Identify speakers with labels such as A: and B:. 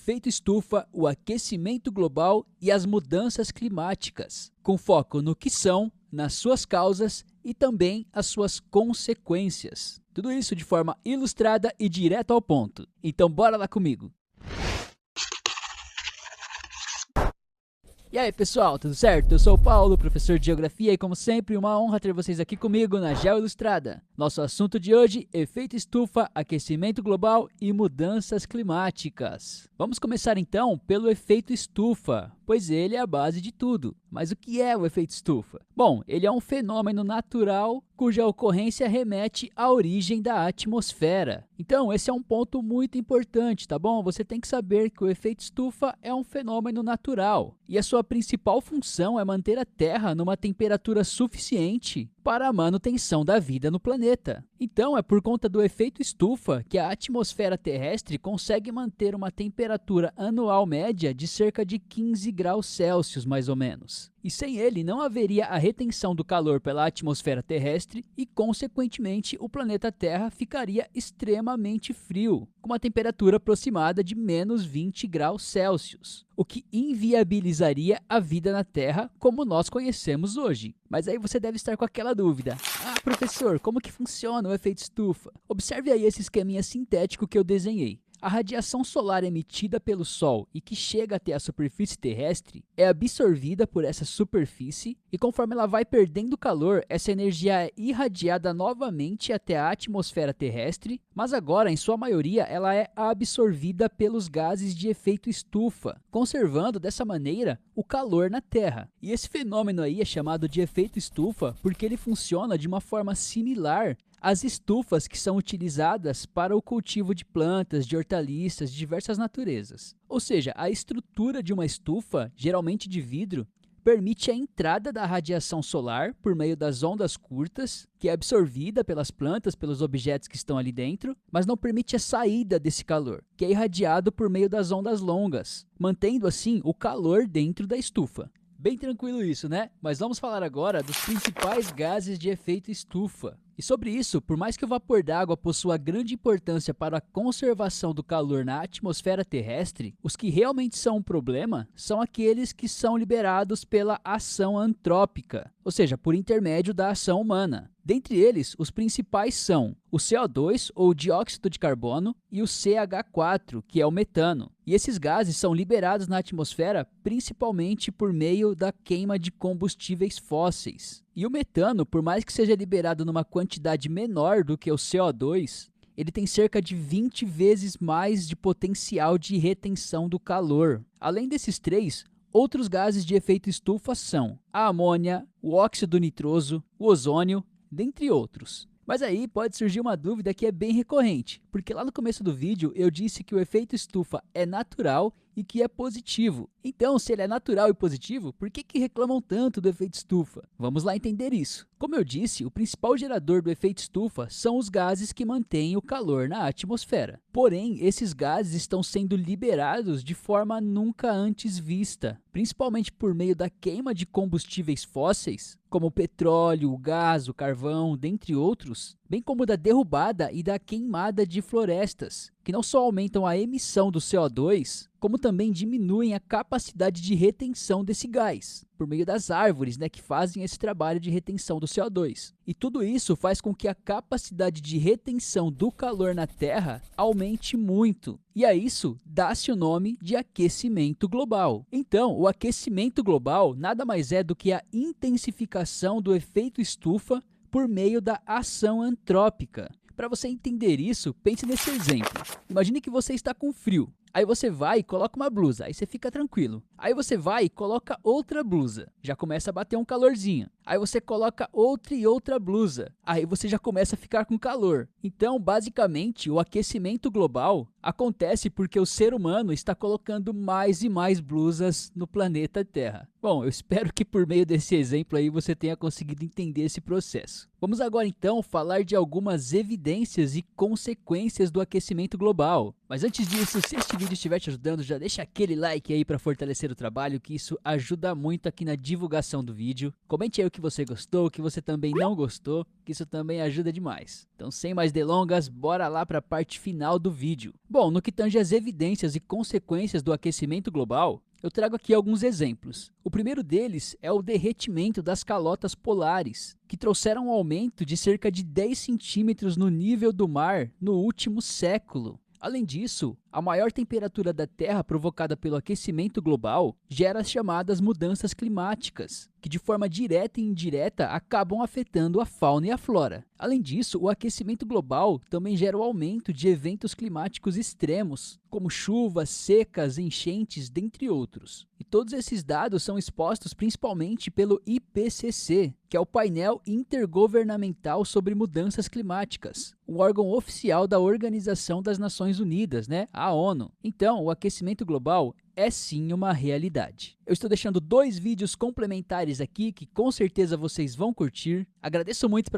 A: efeito estufa, o aquecimento global e as mudanças climáticas, com foco no que são, nas suas causas e também as suas consequências. Tudo isso de forma ilustrada e direto ao ponto. Então bora lá comigo! E aí pessoal, tudo certo? Eu sou o Paulo, professor de Geografia e como sempre uma honra ter vocês aqui comigo na Geo Ilustrada. Nosso assunto de hoje, efeito estufa, aquecimento global e mudanças climáticas. Vamos começar então pelo efeito estufa, pois ele é a base de tudo. Mas o que é o efeito estufa? Bom, ele é um fenômeno natural cuja ocorrência remete à origem da atmosfera. Então, esse é um ponto muito importante, tá bom? Você tem que saber que o efeito estufa é um fenômeno natural e a sua principal função é manter a Terra numa temperatura suficiente para a manutenção da vida no planeta. Então, é por conta do efeito estufa que a atmosfera terrestre consegue manter uma temperatura anual média de cerca de 15 graus Celsius, mais ou menos. E sem ele, não haveria a retenção do calor pela atmosfera terrestre e, consequentemente, o planeta Terra ficaria extremamente frio, com uma temperatura aproximada de menos 20 graus Celsius, o que inviabilizaria a vida na Terra como nós conhecemos hoje. Mas aí você deve estar com aquela dúvida. Ah, professor, como que funciona o efeito estufa? Observe aí esse esqueminha sintético que eu desenhei. A radiação solar emitida pelo Sol e que chega até a superfície terrestre é absorvida por essa superfície e conforme ela vai perdendo calor, essa energia é irradiada novamente até a atmosfera terrestre, mas agora, em sua maioria, ela é absorvida pelos gases de efeito estufa, conservando dessa maneira o calor na Terra. E esse fenômeno aí é chamado de efeito estufa porque ele funciona de uma forma similar às estufas que são utilizadas para o cultivo de plantas, de hortaliças de diversas naturezas. Ou seja, a estrutura de uma estufa, geralmente de vidro, permite a entrada da radiação solar por meio das ondas curtas, que é absorvida pelas plantas, pelos objetos que estão ali dentro, mas não permite a saída desse calor, que é irradiado por meio das ondas longas, mantendo assim o calor dentro da estufa. Bem tranquilo isso, né? Mas vamos falar agora dos principais gases de efeito estufa. E sobre isso, por mais que o vapor d'água possua grande importância para a conservação do calor na atmosfera terrestre, os que realmente são um problema são aqueles que são liberados pela ação antrópica, ou seja, por intermédio da ação humana. Dentre eles, os principais são o CO2, ou dióxido de carbono, e o CH4, que é o metano. E esses gases são liberados na atmosfera principalmente por meio da queima de combustíveis fósseis. E o metano, por mais que seja liberado numa quantidade menor do que o CO2, ele tem cerca de 20 vezes mais de potencial de retenção do calor. Além desses três, outros gases de efeito estufa são a amônia, o óxido nitroso, o ozônio, dentre outros. Mas aí pode surgir uma dúvida que é bem recorrente, porque lá no começo do vídeo eu disse que o efeito estufa é natural e que é positivo. Então, se ele é natural e positivo, por que reclamam tanto do efeito estufa? Vamos lá entender isso. Como eu disse, o principal gerador do efeito estufa são os gases que mantêm o calor na atmosfera. Porém, esses gases estão sendo liberados de forma nunca antes vista, principalmente por meio da queima de combustíveis fósseis, como o petróleo, o gás, o carvão, dentre outros, bem como da derrubada e da queimada de florestas, que não só aumentam a emissão do CO2, como também diminuem a capacidade de retenção desse gás, por meio das árvores, que fazem esse trabalho de retenção do CO2. E tudo isso faz com que a capacidade de retenção do calor na Terra aumente muito. E a isso dá-se o nome de aquecimento global. Então, o aquecimento global nada mais é do que a intensificação do efeito estufa por meio da ação antrópica. Para você entender isso, pense nesse exemplo. Imagine que você está com frio. Aí você vai e coloca uma blusa, aí você fica tranquilo. Aí você vai e coloca outra blusa, já começa a bater um calorzinho. Aí você coloca outra e outra blusa, aí você já começa a ficar com calor. Então, basicamente, o aquecimento global acontece porque o ser humano está colocando mais e mais blusas no planeta Terra. Bom, eu espero que por meio desse exemplo aí você tenha conseguido entender esse processo. Vamos agora então falar de algumas evidências e consequências do aquecimento global. Mas antes disso, se este esse vídeo estiver te ajudando, já deixa aquele like aí para fortalecer o trabalho, que isso ajuda muito aqui na divulgação do vídeo. Comente aí o que você gostou, o que você também não gostou, que isso também ajuda demais. Então, sem mais delongas, bora lá para a parte final do vídeo. Bom, no que tange as evidências e consequências do aquecimento global, eu trago aqui alguns exemplos. O primeiro deles é o derretimento das calotas polares, que trouxeram um aumento de cerca de 10 centímetros no nível do mar no último século. Além disso, a maior temperatura da Terra provocada pelo aquecimento global gera as chamadas mudanças climáticas, que de forma direta e indireta acabam afetando a fauna e a flora. Além disso, o aquecimento global também gera o aumento de eventos climáticos extremos, como chuvas, secas, enchentes, dentre outros. E todos esses dados são expostos principalmente pelo IPCC, que é o painel intergovernamental sobre mudanças climáticas, um órgão oficial da Organização das Nações Unidas, a ONU. Então, o aquecimento global é sim uma realidade. Eu estou deixando 2 vídeos complementares aqui que com certeza vocês vão curtir. Agradeço muito